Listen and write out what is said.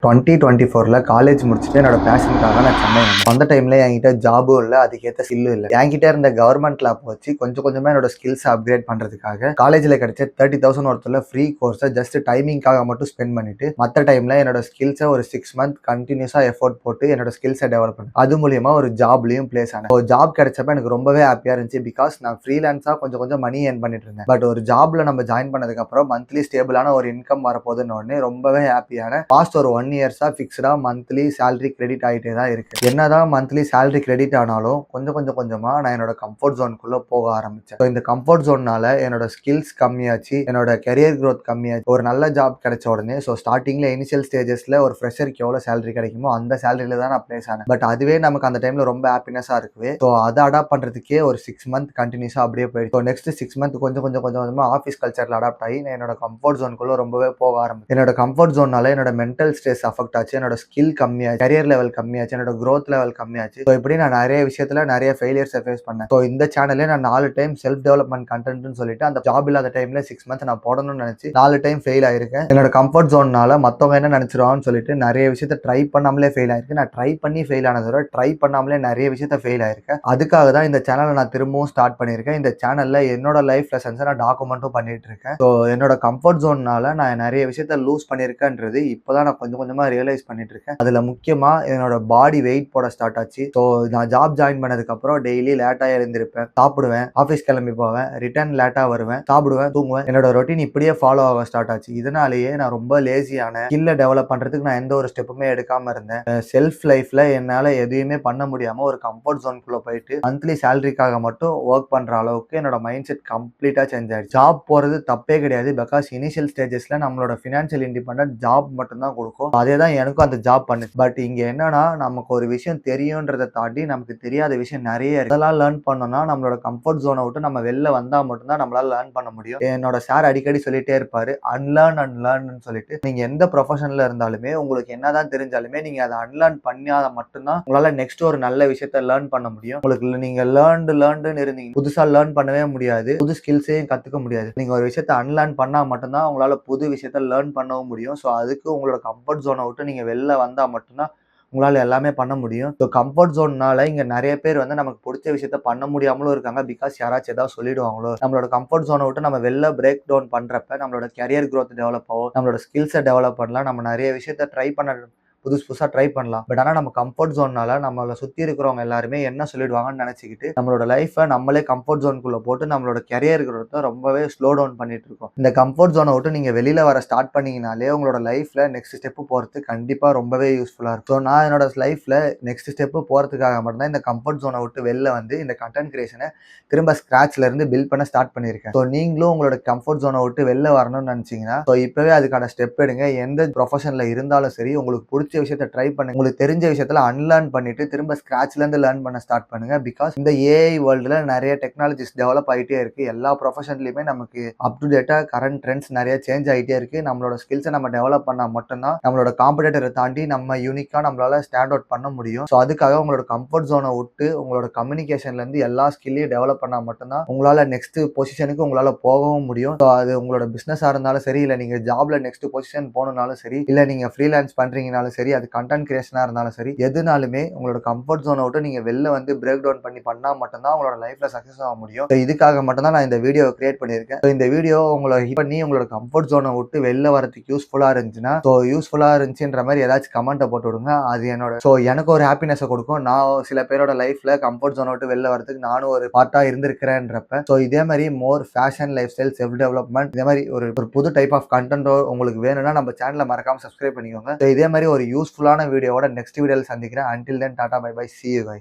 2024ல college முடிச்சுட்டு என்னோட பேஷனுக்காக நான் சென்னை வந்தேன். அந்த டைம்ல என்கிட்ட ஜாபும் இல்ல, அதுக்கேற்ற ஸ்கில்லும் இல்ல. என்கிட்ட இருந்த கவர்மெண்ட் லேப் வச்சு கொஞ்சம் கொஞ்சமா என்னோட ஸ்கில்ஸ் அப்கிரேட் பண்றதுக்காக காலேஜ்ல கிடைச்ச 30,000 ஒருத்தர்ல ஃப்ரீ கோர்ஸை ஜஸ்ட் டைமிங்காக மட்டும் ஸ்பெண்ட் பண்ணிட்டு மற்ற டைம்ல என்னோட ஸ்கில்ஸை ஒரு 6 மந்த் கண்டினியூஸா எஃபோர்ட் போட்டு என்னோட ஸ்கில்ஸை டெவலப் பண்ணேன். அது மூலியமா ஒரு ஜாப்லயும் பிளேஸ் ஆனேன். ஒரு ஜாப் கிடைச்சப்ப எனக்கு ரொம்பவே ஹாப்பியா இருந்துச்சு. பிகாஸ் நான் ஃப்ரீலான்ஸா கொஞ்சம் கொஞ்சம் மணி ஏர்ன் பண்ணிட்டு இருந்தேன். பட் ஒரு ஜாப்ல நம்ம ஜாயின் பண்ணதுக்கு அப்புறம் மந்த்லி ஸ்டேபிளான ஒரு இன்கம் வரப்போகுதுன்னு உடனே ரொம்பவே ஹாப்பியான பாஸ்ட் ஒரு 1 இயர்ஸா ஃபிக்ஸ்டா மந்த்லி சேலரி கிரெடிட் ஆகிட்டே தான் இருக்கு. என்னதான் மந்த்லி சேலரி கிரெடிட் ஆனாலும் கொஞ்சமா நான் என்னோட கம்ஃபர்ட் ஜோனுக்குள்ள போக ஆரம்பிச்சேன். இந்த கம்ஃபர்ட் ஜோன்னால என்னோட ஸ்கில்ஸ் கம்மியாச்சு, என்னோட கெரியர் க்ரோத் கம்மியாச்சு. ஒரு நல்ல ஜாப் கிடைச்ச உடனே ஸ்டார்டிங்ல இனிஷியல் ஸ்டேஜஸ்ல ஒரு ஃப்ரெஷருக்கு எவ்வளவு சேலரி கிடைக்குமோ அந்த சேலரியில தான் நான் பிளேஸ் ஆனேன். பட் அதுவே நமக்கு அந்த டைம்ல ரொம்ப ஹாப்பினஸா இருக்குவே. அதை அடாப்ட் பண்றதுக்கே ஒரு 6 மந்த் கண்டினியூஸா அப்படியே போயிடுச்சு. நெக்ஸ்ட் 6 மந்த் கொஞ்சமா ஆஃபீஸ் கல்ச்சர்ல அடாப்ட் ஆகி நான் என்னோட கம்ஃபர்ட் ஜோனுக்குள்ள ரொம்பவே போக ஆரம்பிச்சேன். என்னோட கம்ஃபர்ட் ஜோன்னால என்னோட மென்டல் ஸ்ட்ரெஸ் அஃபெக்ட் ஆச்சு, என்னோட ஸ்கில் கம்மியாச்சு, கரியர் லெவல் கம்மியாச்சு, என்னோட க்ரோத் லெவல் கம்மியாச்சு. இப்படி நான் நிறைய விஷயத்துல நிறைய ஃபெயிலியர்ஸை ஃபேஸ் பண்ணேன். இந்த சேனல்ல நான் 4 டைம் செல்ஃப் டெவலப்மெண்ட் கண்டென்ட்னு சொல்லிட்டு அந்த ஜாப் இல்லாத டைம்ல 6 மந்த் நான் போடணும்னு நினைச்சு 4 டைம் ஃபெயில் ஆயிருக்கேன். என்னோட கம்ஃபர்ட் ஜோன்னால மத்தவங்க என்ன நினைச்சிருவாங்கன்னு சொல்லிட்டு நிறைய விஷயத்த ட்ரை பண்ணாமலே ஃபெயில் ஆயிருக்கு. நான் ட்ரை பண்ணி ஃபெயில் ஆனதோட ட்ரை பண்ணாமலே நிறைய விஷயத்த ஃபெயில் ஆயிருக்கேன். அதுக்காக தான் இந்த சேனலை நான் திரும்பவும் ஸ்டார்ட் பண்ணியிருக்கேன். இந்த சேனல்ல என்னோட லைஃப் லெசன்ஸை நான் டாக்குமெண்ட்டும் பண்ணிட்டு இருக்கேன். என்னோட கம்ஃபர்ட் ஜோன்னால நான் நிறைய விஷயத்த லூஸ் பண்ணியிருக்கேன்றது இப்போதான் நான் கொஞ்சமா ரியலைஸ் பண்ணிட்டு இருக்கேன். அதுல முக்கியமா என்னோட பாடி வெயிட் போட ஸ்டார்ட் ஆச்சு. நான் ஜாப் ஜாயின் பண்ணதுக்கு அப்புறம் டெய்லி லேட்டா எழுந்திருப்பேன், சாப்பிடுவேன், ஆஃபீஸ் கிளம்பி போவேன், ரிட்டர்ன் லேட்டா வருவேன், சாப்பிடுவேன், தூங்குவேன். என்னோட ரொட்டீன் இப்படியே ஃபாலோ ஆக ஸ்டார்ட் ஆச்சு. இதனாலேயே நான் ரொம்ப லேசியான ஸ்கில்ல டெவலப் பண்றதுக்கு நான் எந்த ஒரு ஸ்டெப்புமே எடுக்காம இருந்தேன். செல்ஃப் லைஃப்ல என்னால எதுவுமே பண்ண முடியாம ஒரு கம்ஃபர்ட் ஜோனுக்குள்ள போயிட்டு மந்த்லி சேலரிக்காக மட்டும் ஒர்க் பண்ற அளவுக்கு என்னோட மைண்ட் செட் கம்ப்ளீட்டா சேஞ்ச் ஆயிடுச்சு. ஜாப் போறது தப்பே கிடையாது. பிகாஸ் இனிஷியல் ஸ்டேஜஸ்ல நம்மளோட ஃபினான்ஷியல் இண்டிபெண்டன்ட் ஜாப் மட்டும் தான் கொடுக்கும். அதே தான் எனக்கும் அந்த ஜாப் பண்ணு. பட் இங்க என்னன்னா நமக்கு ஒரு விஷயம் தெரியும்ன்றதை தாண்டி நமக்கு தெரியாத விஷயம் நிறைய இருக்கு. அதெல்லாம் லேர்ன் பண்ணோம்னா நம்மளோட கம்ஃபர்ட் ஜோனை விட்டு நம்ம வெளில வந்தா மட்டும்தான் நம்மளால லேர்ன் பண்ண முடியும். என்னோட சார் அடிக்கடி சொல்லிட்டே இருப்பாரு, அன்லேர்ன் அன்லேர்ன் சொல்லிட்டு. நீங்க எந்த ப்ரொஃபஷன்ல இருந்தாலுமே உங்களுக்கு என்னதான் தெரிஞ்சாலுமே நீங்க அதை அன்லேர்ன் பண்ணாத மட்டும்தான் உங்களால நெக்ஸ்ட் ஒரு நல்ல விஷயத்த லேர்ன் பண்ண முடியும். உங்களுக்கு நீங்க லேர்ன்னு இருந்தீங்க புதுசா லேர்ன் பண்ணவே முடியாது, புது ஸ்கில்ஸையும் கத்துக்க முடியாது. நீங்க ஒரு விஷயத்த அன்லேர்ன் பண்ணா மட்டும்தான் உங்களால புது விஷயத்த லேர்ன் பண்ணவும் முடியும். அதுக்கு உங்களோட கம்ஃபர்ட் ஜோனை விட்டு நீங்க வெளில வந்தா மட்டும்தான் உங்களால எல்லாமே பண்ண முடியும். கம்ஃபர்ட் ஜோன்னால இங்க நிறைய பேர் நமக்கு பிடிச்ச விஷயத்த பண்ண முடியாமலும் இருக்காங்க. பிகாஸ் யாராச்சும் ஏதாவது சொல்லிடுவாங்களோ. நம்மளோட கம்ஃபர்ட் ஜோனை விட்டு நம்ம வெளில பிரேக் டவுன் பண்றப்ப நம்மளோட கரியர் க்ரோத் டெவலப் ஆகும், நம்மளோட ஸ்கில்ஸை டெவலப் பண்ணலாம், நம்ம நிறைய விஷயத்த ட்ரை பண்ண புதுசா ட்ரை பண்ணலாம். பட் ஆனால் நம்ம கம்ஃபர்ட் ஜோன்னால நம்மளை சுற்றி இருக்கிறவங்க எல்லாருமே என்ன சொல்லிடுவாங்கன்னு நினச்சிக்கிட்டு நம்மளோட லைஃப்பை நம்மளே கம்ஃபர்ட் ஜோனுக்குள்ளே போட்டு நம்மளோட கெரியர் growth ரொம்பவே ஸ்லோ டவுன் பண்ணிட்டு இருக்கோம். இந்த கம்ஃபர்ட் ஜோனை விட்டு நீங்கள் வெளியில் வர ஸ்டார்ட் பண்ணீங்கனாலே உங்களோட லைஃப்பில் நெக்ஸ்ட் ஸ்டெப்பு போகிறதுக்கு கண்டிப்பாக ரொம்பவே யூஸ்ஃபுல்லாக இருக்கும். நான் என்னோட லைஃப்பில் நெக்ஸ்ட் ஸ்டெப்பு போகிறதுக்காக மட்டும்தான் இந்த கம்ஃபர்ட் ஜோனை விட்டு வெளில வந்து இந்த கண்டென்ட் கிரியேஷனை திரும்ப ஸ்க்ராட்ச்ல இருந்து பில்ட் பண்ண ஸ்டார்ட் பண்ணியிருக்கேன். நீங்களும் உங்களோட கம்ஃபர்ட் ஜோனை விட்டு வெளில வரணும்னு நினச்சிங்கன்னா இப்போவே அதுக்கான ஸ்டெப் எடுங்க. எந்த ப்ரொஃபஷனில் இருந்தாலும் சரி, உங்களுக்கு பிடிச்ச விஷயத்த ட்ரை பண்ணுங்க. உங்களுக்கு தெரிஞ்ச விஷயத்துல அன்லேர்ன் பண்ணிட்டு திரும்ப ஸ்கிராச்ல இருந்து லேர்ன் பண்ண ஸ்டார்ட் பண்ணுங்க. பிகாஸ் இந்த ஏஐ வேர்ல்டுல நிறைய டெக்னாலஜிஸ் டெவலப் ஆகிட்டே இருக்கு. எல்லா ப்ரொஃபஷன்லயுமே நமக்கு up to data current trends நிறைய சேஞ்ச் ஆகிட்டே இருக்கு. நம்மளோட ஸ்கில்ஸை நம்ம டெவலப் பண்ணா மட்டும்தான் நம்மளோட காம்படிட்டரை தாண்டி நம்ம யூனிக்கா நம்மளால ஸ்டாண்ட் அவுட் பண்ண முடியும். அதுக்காக உங்களோட கம்ஃபர்ட் ஜோனை விட்டு உங்களோட கம்யூனிகேஷன்ல இருந்து எல்லா ஸ்கில்லையும் டெவலப் பண்ணா மட்டும்தான் உங்களால நெக்ஸ்ட் பொசிஷனுக்கு உங்களால போகவும் முடியும். அது உங்களோட பிசினஸா இருந்தாலும் சரி, இல்ல நீங்க ஜாப்ல நெக்ஸ்ட் பொசிஷன் போகணும்னாலும் சரி, இல்ல நீங்க ஃப்ரீலான்ஸ் பண்றீங்கனாலும் சரி, அது கண்டென்ட் கிரியேஷனா இருந்தாலும் சரி, எதுனாலுமே உங்களோட கம்ஃபர்ட் ஜோனை விட்டு நீங்க வெளில வந்து பிரேக் டவுன் பண்ணா மட்டும்தான் உங்களோட லைஃப்ல சக்சஸ் ஆக முடியும். இதுக்காக மட்டும்தான் நான் இந்த வீடியோவை கிரியேட் பண்ணியிருக்கேன். இந்த வீடியோ உங்களை பண்ணி உங்களோட கம்ஃபர்ட் ஜோனை விட்டு வெளில வரதுக்கு யூஸ்ஃபுல்லா இருந்துச்சுன்னா யூஸ்ஃபுல்லா இருந்துச்சுன்ற மாதிரி ஏதாச்சும் கமெண்ட்டை போட்டு விடுங்க. அது என்னோட எனக்கு ஒரு ஹாப்பினஸை கொடுக்கும். நான் சில பேரோட லைஃப்ல கம்ஃபர்ட் ஜோனை விட்டு வெளில வரதுக்கு நானும் ஒரு பார்ட்டா இருந்திருக்கிறேன்றப்ப இதே மாதிரி more fashion, life style, self development, இதே மாதிரி ஒரு புது டைப் ஆஃப் கண்டென்ட்டோ உங்களுக்கு வேணும்னா நம்ம சேனலை மறக்காம சப்ஸ்கிரைப் பண்ணிக்கோங்க. இதே மாதிரி ஒரு யூஸ்ஃபுல்லான வீடியோவோட நெக்ஸ்ட் வீடியோவில் சந்திக்கிறேன். Until then, Tata, bye bye, see you guys.